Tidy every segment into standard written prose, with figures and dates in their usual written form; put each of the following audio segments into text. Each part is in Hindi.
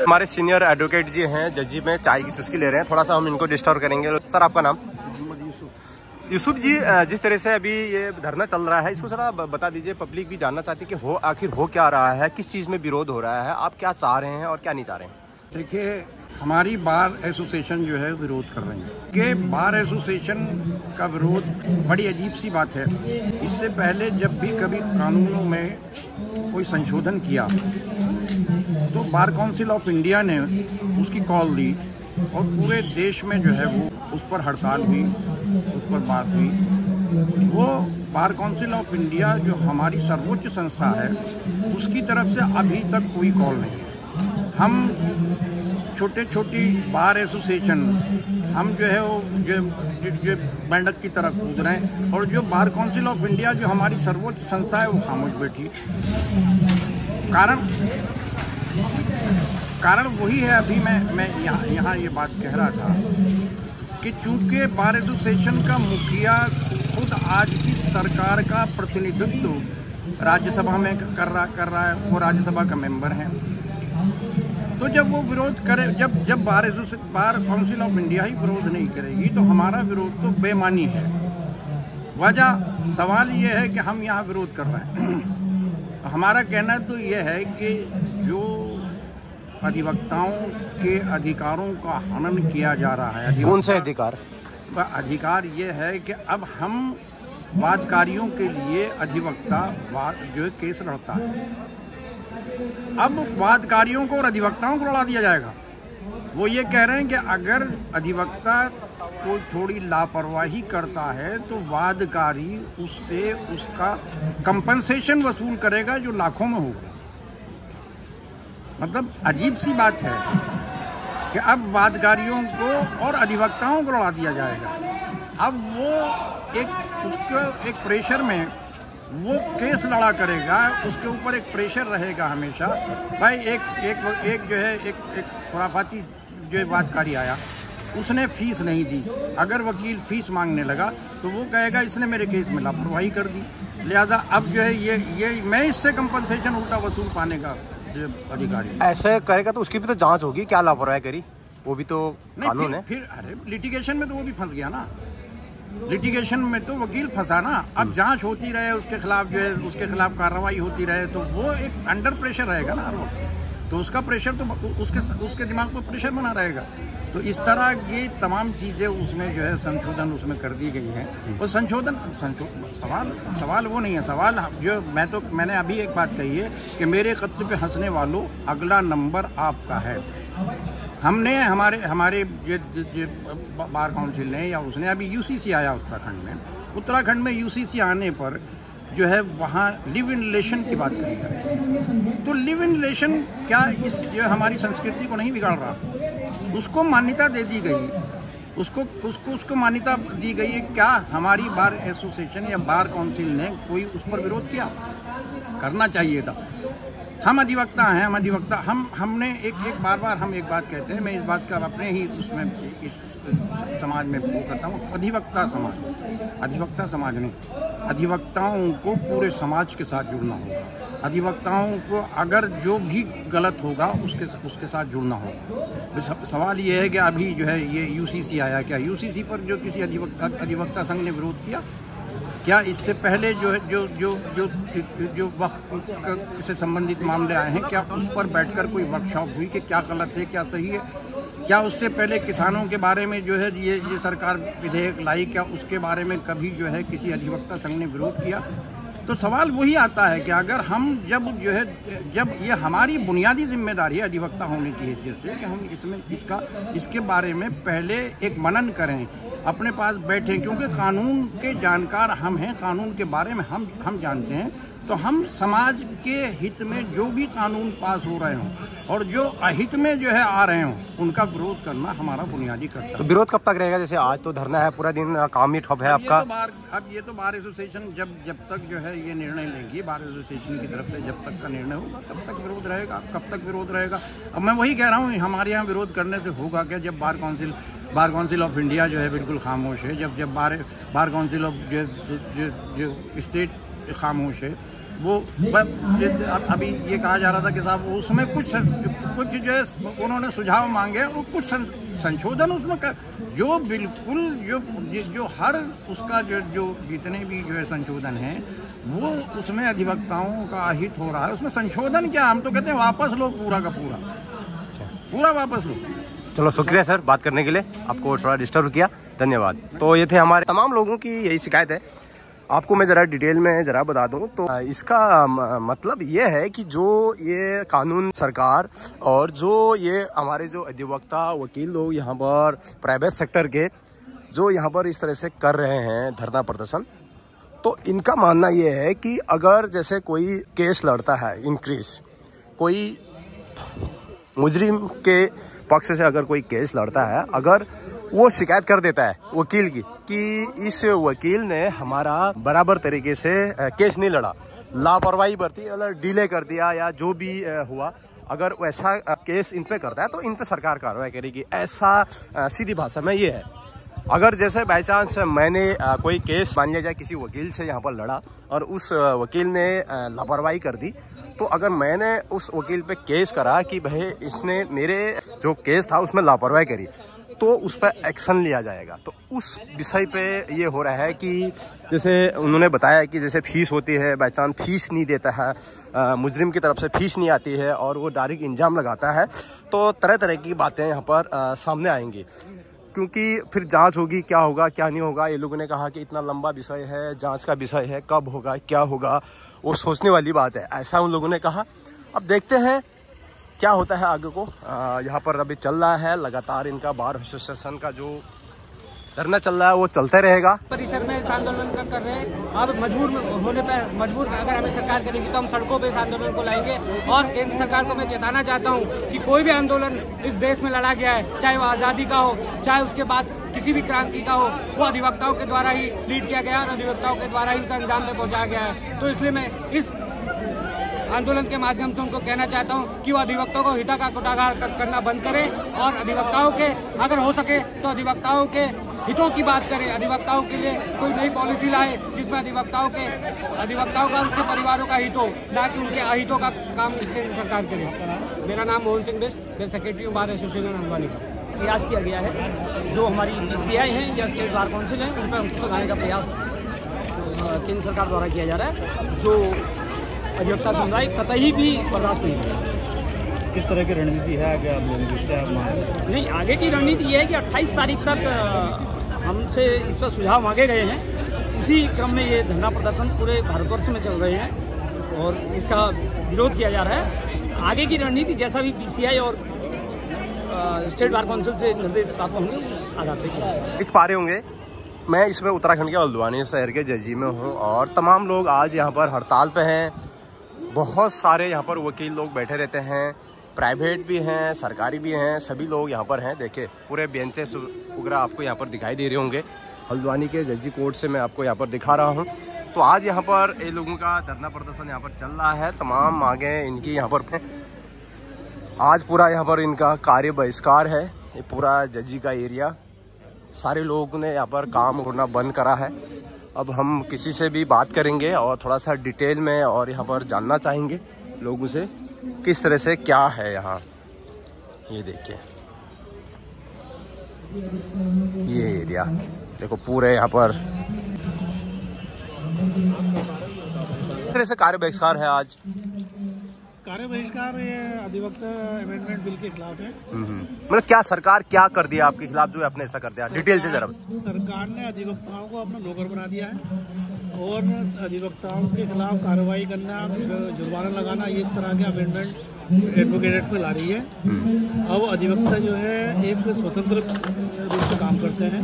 हमारे सीनियर एडवोकेट जी हैं, जजी में चाय की चुस्की ले रहे हैं, थोड़ा सा हम इनको डिस्टर्ब करेंगे। सर आपका नाम? यूसुफ जी, जिस तरह से अभी ये धरना चल रहा है, इसको जरा बता दीजिए, पब्लिक भी जानना चाहती है कि आखिर हो क्या रहा है, किस चीज़ में विरोध हो रहा है, आप क्या चाह रहे हैं और क्या नहीं चाह रहे हैं? देखिए, हमारी बार एसोसिएशन जो है विरोध कर रही है कि बार एसोसिएशन का विरोध बड़ी अजीब सी बात है। इससे पहले जब भी कभी कानूनों में कोई संशोधन किया तो बार काउंसिल ऑफ इंडिया ने उसकी कॉल दी और पूरे देश में जो है वो उस पर हड़ताल हुई, उस पर बात हुई। वो बार काउंसिल ऑफ इंडिया जो हमारी सर्वोच्च संस्था है, उसकी तरफ से अभी तक कोई कॉल नहीं है। हम छोटे छोटी बार एसोसिएशन, हम जो है वो जो मेंढक की तरह कूद रहे हैं, और जो बार काउंसिल ऑफ इंडिया जो हमारी सर्वोच्च संस्था है वो खामोश बैठी। कारण वही है। अभी मैं यहाँ ये बात कह रहा था कि चूंकि बार एसोसिएशन का मुखिया खुद आज की सरकार का प्रतिनिधित्व राज्यसभा में कर रहा है, वो राज्यसभा का मेंबर है, तो जब वो विरोध करे, जब बार काउंसिल ऑफ इंडिया ही विरोध नहीं करेगी तो हमारा विरोध तो बेमानी है। वजह सवाल ये है कि हम यहाँ विरोध कर रहे हैं। हमारा कहना तो ये है कि जो अधिवक्ताओं के अधिकारों का हनन किया जा रहा है। कौन से अधिकार? अधिकार ये है कि अब हम वादकारियों के लिए अधिवक्ता जो केस लड़ता है, अब वादकारियों को और अधिवक्ताओं को लड़ा दिया जाएगा। वो ये कह रहे हैं कि अगर अधिवक्ता कोई थोड़ी लापरवाही करता है तो वादकारी उससे उसका कंपनसेशन वसूल करेगा जो लाखों में होगा। मतलब अजीब सी बात है कि अब वादकारियों को और अधिवक्ताओं को लड़ा दिया जाएगा। अब वो एक प्रेशर में वो केस लड़ा करेगा, उसके ऊपर एक प्रेशर रहेगा हमेशा। भाई एक जो है एक खुराफाती जो वादकारी आया, उसने फीस नहीं दी, अगर वकील फीस मांगने लगा तो वो कहेगा इसने मेरे केस में लापरवाही कर दी, लिहाजा अब जो है ये मैं इससे कंपनसेशन उल्टा वसूल पाने का जो अधिकारी ऐसे करेगा तो उसकी भी तो जांच होगी, क्या लापरवाही करी, वो भी तो कानून है। फिर अरे लिटिगेशन में तो वो भी फंस गया ना, लिटिगेशन में तो वकील फंसा ना। अब जांच होती रहे, उसके खिलाफ जो है उसके खिलाफ कार्रवाई होती रहे, तो वो एक अंडर प्रेशर रहेगा ना, तो उसका प्रेशर तो उसके दिमाग पर प्रेशर बना रहेगा। तो इस तरह की तमाम चीज़ें उसमें जो है संशोधन उसमें कर दी गई हैं। और सवाल वो नहीं है। सवाल जो मैंने अभी एक बात कही है कि मेरे खत पे हंसने वालों, अगला नंबर आपका है। हमने हमारे बार काउंसिल ने या उसने अभी यूसीसी आया उत्तराखंड में यूसीसी आने पर जो है वहाँ लिव इन रिलेशन की बात कही गई। तो लिव इन रिलेशन क्या इस जो हमारी संस्कृति को नहीं बिगाड़ रहा? उसको मान्यता दे दी गई, उसको मान्यता दी गई है। क्या हमारी बार एसोसिएशन या बार काउंसिल ने कोई उस पर विरोध किया? करना चाहिए था। हम अधिवक्ता हैं, हमने एक बार हम एक बात कहते हैं, मैं इस बात का अपने ही उसमें इस समाज में वो करता हूँ, अधिवक्ता समाज नहीं, अधिवक्ताओं को पूरे समाज के साथ जुड़ना होगा। अधिवक्ताओं को अगर जो भी गलत होगा उसके साथ जुड़ना होगा। सवाल ये है कि अभी जो है ये यूसीसी आया, क्या यूसीसी पर जो किसी अधिवक्ता संघ ने विरोध किया? क्या इससे पहले जो वक्त से संबंधित मामले आए हैं, क्या उस पर बैठकर कोई वर्कशॉप हुई कि क्या गलत है क्या सही है? क्या उससे पहले किसानों के बारे में जो है ये सरकार विधेयक लाई, क्या उसके बारे में कभी जो है किसी अधिवक्ता संघ ने विरोध किया? तो सवाल वही आता है कि अगर हम जब ये हमारी बुनियादी जिम्मेदारी है अधिवक्ता होने की हैसियत से कि हम इसके बारे में पहले एक मनन करें, अपने पास बैठें, क्योंकि कानून के जानकार हम हैं, कानून के बारे में हम जानते हैं। तो हम समाज के हित में जो भी कानून पास हो रहे हों और जो अहित में जो है आ रहे हों, उनका विरोध करना हमारा बुनियादी कर्तव्य है। तो विरोध कब तक रहेगा? जैसे आज तो धरना है, पूरा दिन काम ही ठप है आपका। अब ये तो बार एसोसिएशन जब तक जो है ये निर्णय लेंगी, बार एसोसिएशन की तरफ से जब तक का निर्णय होगा तब तक विरोध रहेगा। कब तक विरोध रहेगा? अब मैं वही कह रहा हूँ, हमारे यहाँ विरोध करने से होगा क्या? जब बार काउंसिल ऑफ इंडिया जो है बिल्कुल खामोश है, जब बार काउंसिल ऑफ जो स्टेट खामोश है, वो अभी ये कहा जा रहा था कि साहब उसमें कुछ जो है उन्होंने सुझाव मांगे और कुछ संशोधन उसमें जो बिल्कुल जो हर उसका जो जितने भी जो है संशोधन है वो उसमें अधिवक्ताओं का हित हो रहा है। उसमें संशोधन क्या, हम तो कहते हैं वापस लो, पूरा का पूरा वापस लो। चलो शुक्रिया सर बात करने के लिए, आपको थोड़ा डिस्टर्ब किया, धन्यवाद। तो ये थे हमारे तमाम लोगों की यही शिकायत है। आपको मैं ज़रा डिटेल में ज़रा बता दूं तो इसका मतलब ये है कि जो ये कानून सरकार और जो ये हमारे जो अधिवक्ता वकील लोग यहाँ पर प्राइवेट सेक्टर के जो यहाँ पर इस तरह से कर रहे हैं धरना प्रदर्शन, तो इनका मानना ये है कि अगर जैसे कोई केस लड़ता है इंक्रीज, कोई मुजरिम के पक्ष से अगर कोई केस लड़ता है, अगर वो शिकायत कर देता है वकील की कि इस वकील ने हमारा बराबर तरीके से केस नहीं लड़ा, लापरवाही बरती, अगर डिले कर दिया या जो भी हुआ, अगर वैसा केस इन पे करता है तो इन पे सरकार कार्रवाई करेगी। ऐसा सीधी भाषा में ये है। अगर जैसे बाई चांस मैंने कोई केस मान लिया जाए किसी वकील से यहाँ पर लड़ा और उस वकील ने लापरवाही कर दी, तो अगर मैंने उस वकील पे केस करा कि भाई इसने मेरे जो केस था उसमें लापरवाही करी, तो उस पर एक्शन लिया जाएगा। तो उस विषय पे ये हो रहा है कि जैसे उन्होंने बताया कि जैसे फीस होती है, बाई चांस फीस नहीं देता है, मुजरिम की तरफ से फीस नहीं आती है और वो डायरेक्ट इंजाम लगाता है, तो तरह तरह की बातें यहाँ पर सामने आएंगी, क्योंकि फिर जांच होगी, क्या होगा क्या नहीं होगा। ये लोगों ने कहा कि इतना लंबा विषय है, जांच का विषय है, कब होगा क्या होगा वो सोचने वाली बात है, ऐसा उन लोगों ने कहा। अब देखते हैं क्या होता है आगे को। यहाँ पर अभी चल रहा है लगातार इनका बार एसोसिएशन का जो धरना चल रहा है वो चलते रहेगा। परिसर में इस आंदोलन कर रहे हैं। अब मजबूर अगर हमें सरकार करेगी तो हम सड़कों पे इस आंदोलन को लाएंगे। और केंद्र सरकार को मैं चेताना चाहता हूँ कि कोई भी आंदोलन इस देश में लड़ा गया है, चाहे वो आजादी का हो, चाहे उसके बाद किसी भी क्रांति का हो, वो अधिवक्ताओं के द्वारा ही लीड किया गया और अधिवक्ताओं के द्वारा ही अंजाम पे पहुंचाया गया है। तो इसलिए मैं इस आंदोलन के माध्यम से उनको कहना चाहता हूं कि वो अधिवक्ताओं को हिता का कुटागार करना बंद करें और अधिवक्ताओं के अगर हो सके तो अधिवक्ताओं के हितों की बात करें, अधिवक्ताओं के लिए कोई नई पॉलिसी लाए जिसमें अधिवक्ताओं का और उसके परिवारों का हित हो, ना कि उनके अहितों का काम केंद्र सरकार करे। मेरा नाम मोहन सिंह बिष्ट, मैं सेक्रेटरी हूँ बार एसोसिएशन हल्द्वानी का। प्रयास किया गया है जो हमारी BCI है या स्टेट बार काउंसिल है उन पर अंकुश लगाने का प्रयास केंद्र सरकार द्वारा किया जा रहा है, जो अधिवक्ता समुदाय कतई भी बर्दाश्त नहीं करेगा। किस तरह की रणनीति है आगे आप लोगों की, क्या नहीं, आगे की रणनीति ये है कि 28 तारीख तक हमसे इस पर सुझाव मांगे गए हैं। उसी क्रम में ये धरना प्रदर्शन पूरे भारतवर्ष में चल रहे हैं और इसका विरोध किया जा रहा है। आगे की रणनीति जैसा भी BCI और स्टेट बार काउंसिल से निर्देश प्राप्त होंगे उस आधार पर दिख पा रहे होंगे। मैं इसमें उत्तराखंड के हल्द्वानी शहर के जजी में हूँ और तमाम लोग आज यहाँ पर हड़ताल पे हैं। बहुत सारे यहाँ पर वकील लोग बैठे रहते हैं, प्राइवेट भी हैं, सरकारी भी हैं, सभी लोग यहाँ पर हैं। देखिए पूरे बेंचेस वगैरह आपको यहाँ पर दिखाई दे रहे होंगे। हल्द्वानी के जजी कोर्ट से मैं आपको यहाँ पर दिखा रहा हूँ। तो आज यहाँ पर ये लोगों का धरना प्रदर्शन यहाँ पर चल रहा है। तमाम मांगें इनकी यहाँ पर आज पूरा यहाँ पर इनका कार्य बहिष्कार है। ये पूरा जजी का एरिया सारे लोगों ने यहाँ पर काम करना बंद करा है। अब हम किसी से भी बात करेंगे और थोड़ा सा डिटेल में और यहाँ पर जानना चाहेंगे लोगों से किस तरह से क्या है यहाँ। ये देखिए ये एरिया देखो पूरे यहाँ पर किस तरह से कार्य बहिष्कार है आज। कार्य बहिष्कार ये अधिवक्ता अमेंडमेंट बिल के खिलाफ है। मतलब क्या सरकार क्या कर दिया आपके खिलाफ जो आपने ऐसा कर दिया, डिटेल से जरा। सरकार ने अधिवक्ताओं को अपना नौकर बना दिया है और अधिवक्ताओं के खिलाफ कार्रवाई करना, जुर्माना लगाना, ये इस तरह के अमेंडमेंट एडवोकेट एक्ट में ला रही है। अब अधिवक्ता जो है एक स्वतंत्र रूप से काम करते हैं,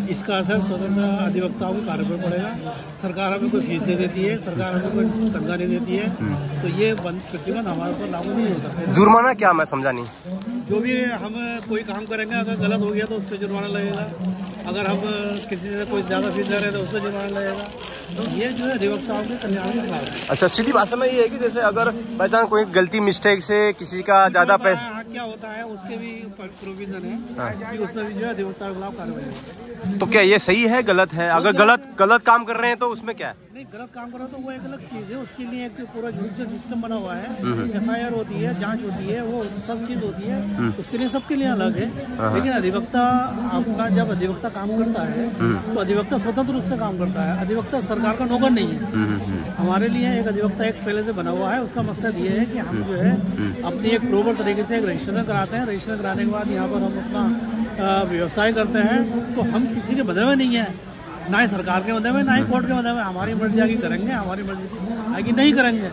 इसका असर स्वतंत्र अधिवक्ताओं के कार्य पर पड़ेगा। सरकार हमें कोई फीस दे देती है, सरकार हमें कोई तनख्वाह नहीं देती है, तो ये प्रतिबंध हमारे ऊपर लागू नहीं हो सकता। जुर्माना क्या, मैं समझा नहीं। जो भी हम कोई काम करेंगे अगर गलत हो गया तो उस पर जुर्माना लगेगा, अगर हम किसी से कोई ज्यादा फीस ले रहे हैं तो उस पर जुर्माना लगेगा। तो ये जो है अधिवक्ताओं के कल्याण के खिलाफ। अच्छा, सीधी भाषा में ये है कि जैसे अगर बाई चांस कोई गलती मिस्टेक से किसी का ज्यादा पैसा क्या होता है उसके भी प्रोविजन है कि उसमें भी जो है अधिवक्ता के खिलाफ कार्रवाई होगी। तो क्या ये सही है गलत है? अगर गलत काम कर रहे हैं तो उसमें क्या है? नहीं, गलत काम करो तो वो एक अलग चीज है, उसके लिए एक पूरा जुडिशियल सिस्टम बना हुआ है, FIR होती है, जांच होती है, वो सब चीज होती है, उसके लिए सबके लिए अलग है। लेकिन अधिवक्ता आपका जब अधिवक्ता काम करता है तो अधिवक्ता स्वतंत्र रूप से काम करता है, अधिवक्ता सरकार का नौकर नहीं है। हमारे लिए एक अधिवक्ता एक पहले से बना हुआ है, उसका मकसद ये है कि हम जो है अपनी एक प्रॉपर तरीके से एक रजिस्ट्रेशन कराते हैं, रजिस्ट्रेशन कराने के बाद यहाँ पर हम अपना व्यवसाय करते हैं। तो हम किसी के बंधे हुए नहीं है, ना ही सरकार के बंधे हुए, ना ही कोर्ट के बंधे हुए। हमारी मर्जी आगे करेंगे, हमारी मर्जी आगे नहीं करेंगे,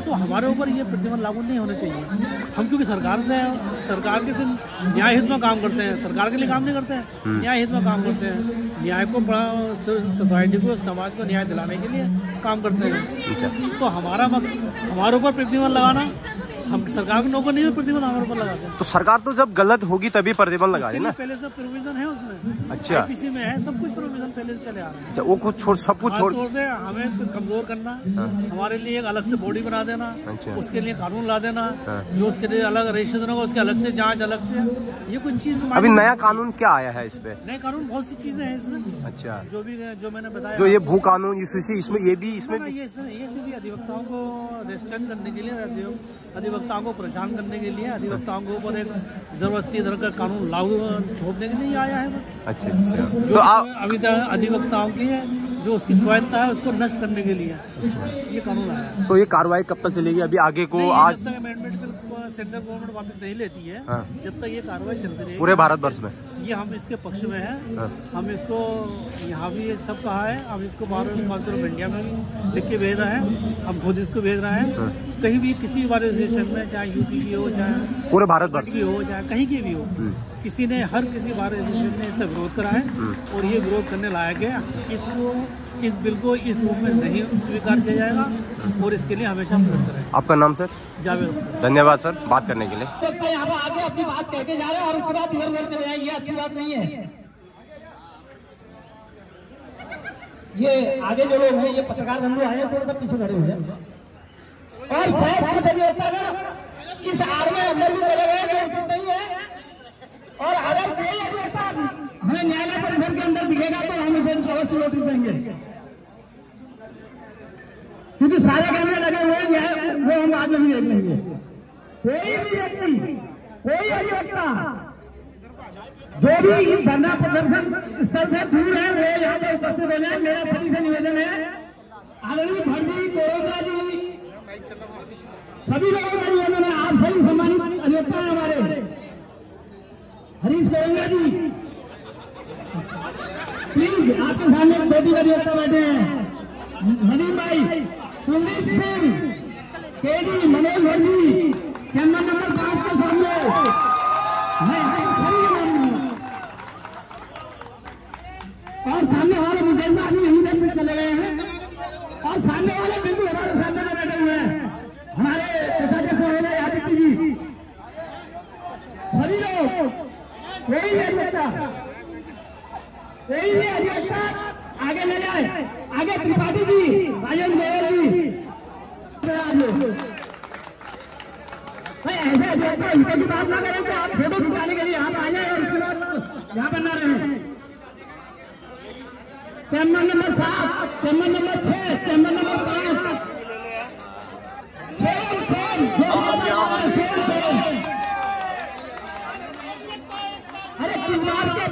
तो हमारे ऊपर ये प्रतिबंध लागू नहीं होने चाहिए। हम क्योंकि सरकार के सिर्फ न्याय हित में काम करते हैं, सरकार के लिए काम नहीं करते हैं, न्याय हित में काम करते हैं, न्याय को बड़ा सोसाइटी को, समाज को न्याय दिलाने के लिए काम करते हैं। तो हमारा मकसद हमारे ऊपर प्रतिबंध लगाना, हम सरकार के नौकर नहीं, प्रतिबंध हमारे ऊपर लगाते हैं। तो सरकार तो जब गलत होगी तभी प्रतिबंध लगा देना। पहले से प्रोविजन है उसमें, अच्छा, IPC में है, सब कुछ प्रोविजन पहले से चले आ रहे हैं। अच्छा, वो कुछ छोड़, सब कुछ छोड़ से हमें कमजोर करना, हमारे लिए एक अलग से बॉडी बना देना, उसके लिए कानून ला देना, जो उसके लिए अलग रजिस्ट्रेशन होगा, उसके अलग से जांच, अलग से ये कुछ चीज। अभी नया कानून क्या आया है इस पे? नए कानून बहुत सी चीजें हैं इसमें। अच्छा, जो मैंने बताया, जो ये भू कानून इसमें ये भी भी अधिवक्ताओं को रेस्ट्रेन करने के लिए, अधिवक्ताओं को परेशान करने के लिए, अधिवक्ताओं के ऊपर एक जबरदस्ती इधर का कानून लागू थोपने के लिए आया है बस। अच्छा, तो आप अभी तक अधिवक्ताओं की है जो उसकी स्वायत्ता है उसको नष्ट करने के लिए ये कानून आया है। तो ये कार्रवाई कब तक चलेगी? अभी आगे को आज अमेंडमेंट सेंट्रल गवर्नमेंट वापस नहीं लेती है, जब तक ये कार्रवाई चलती रहेगी पूरे भारतवर्ष में। ये हम इसके पक्ष में है, हम इसको यहाँ भी ये सब कहा है, हम इसको बार काउंसिल ऑफ इंडिया में भी लिख के भेज रहे हैं, हम खुद इसको भेज रहे हैं। कहीं भी किसी बार एसोसिएशन में, चाहे यूपी की हो, चाहे पूरे भारतवर्ष की हो, चाहे कहीं की भी हो, किसी ने किसी बार एसोसिएशन ने इसका विरोध करा है और ये विरोध करने लायक है। इस बिल को इस रूप में नहीं स्वीकार किया जाएगा और इसके लिए हमेशा हम विरोध करेंगे। आपका नाम सर? जावेद। धन्यवाद सर बात करने के लिए। यहाँ पर आगे अपनी बात कहते जा रहे हैं और उसके बाद इधर उधर चले जाएंगे, अच्छी बात नहीं है। ये आगे जो लोग हैं, ये पत्रकार बंधु आए हैं, थोड़ा सा पीछे खड़े हुए हैं और शायद इस आड़ में अंदर भी चले गए तो उचित नहीं है। और अगर कोई अधिवक्ता हमें न्यायालय परिसर के अंदर दिखेगा तो हम इसे अवश्य नोटिस देंगे, क्योंकि सारे कैमरे लगे हुए हैं, वो हम बाद में भी देख लेंगे। कोई भी व्यक्ति, कोई अधिवक्ता जो भी इस धरना प्रदर्शन स्थल से दूर है वो यहाँ पे उपस्थित हो जाए। मेरा सभी से निवेदन है, आदरणीय भट्टी कोरोना जी, सभी लोगों का निवेदन है, आप सभी सम्मानित अधिवक्ता है हमारे हरीश कोरंगा जी, प्लीज आपके सामने दो तीन अधिवक्ता बैठे हैं, नदीम भाई, Kuldeep Singh, KD, Manoj Bhatti, chamber number 5 के सामने मैं सभी और सामने वाले मुकेश आदमी यहीं तक चले गए हैं और सामने वाले बिल्कुल हमारे सामने में बैठे हुए हैं, हमारे कोषाध्यक्ष महोदय आदित्य जी, सभी लोग, कोई भी अधिवक्ता आगे ले जाए, आगे त्रिपाठी जी, राजेंद्र गोयल जी, भाई ऐसे अधिवक्ता इनके की बात ना करें तो आप फोटो खिंचाने के लिए यहाँ पर आ जाए और उसके बाद यहाँ पर ना रहे। Chamber number 7, chamber number 6, chamber number 5, अरे किस बात के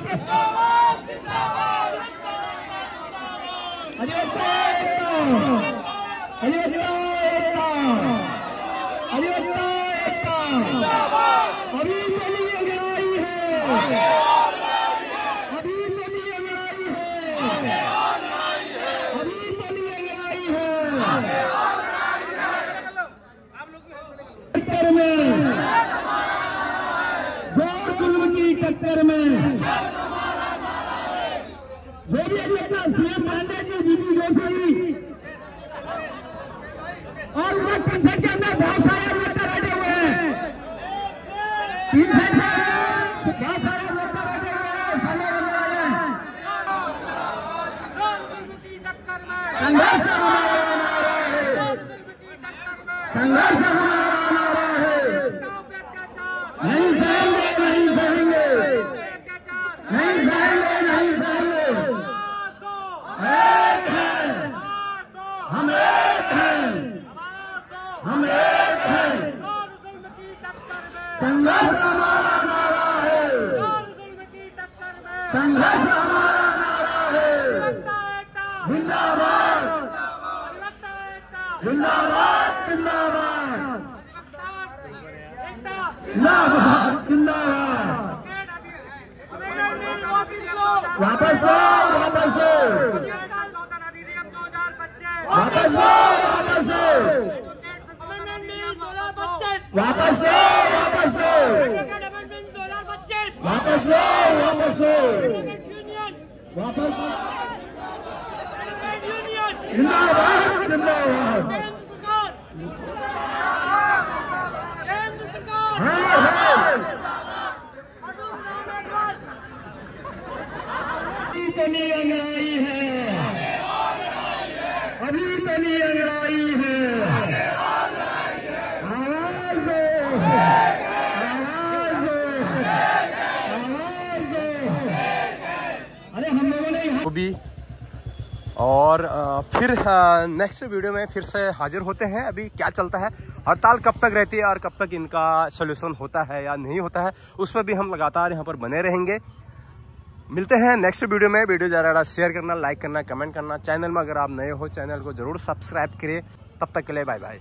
अभी चलिए लड़ाई है, अभी चलिए लड़ाई है, अभी चलिए लड़ाई है। टक्कर में, जोर जुल्म की टक्कर में जो भी अधिवक्ता CM पांडे जी, बीबी जोशी और उधर परिषद के अंदर बहुत सारे अधिवक्ता बैठे हुए हैं, बहुत सारे अधिवक्ता बैठे हुए हैं, सामने बंदे आ जाए। संघर्ष हमारा नारा है, संघर्ष हमारा नारा है, हम एक हैं, संघर्ष हमारा नारा है, संघर्ष हमारा नारा है, जिंदाबाद जिंदाबाद जिंदाबाद जिंदाबाद जिंदाबाद। वापस लो वापस लो वापस लो वापस लो वापस लो वापस लो वापस लो वापस लो वापस जिंदाबाद जिंदाबाद। अभी तनी अंगड़ाई है, अभी तनी अंगड़ाई है, आवाज दो आवाज दो आवाज दो। अरे हम लोगों ने वो भी और फिर नेक्स्ट वीडियो में फिर से हाजिर होते हैं। अभी क्या चलता है, हड़ताल कब तक रहती है और कब तक इनका सोल्यूशन होता है या नहीं होता है, उस पर भी हम लगातार यहाँ पर बने रहेंगे। मिलते हैं नेक्स्ट वीडियो में। वीडियो ज़्यादा शेयर करना, लाइक करना, कमेंट करना। चैनल में अगर आप नए हो चैनल को जरूर सब्सक्राइब करें। तब तक के लिए बाय बाय।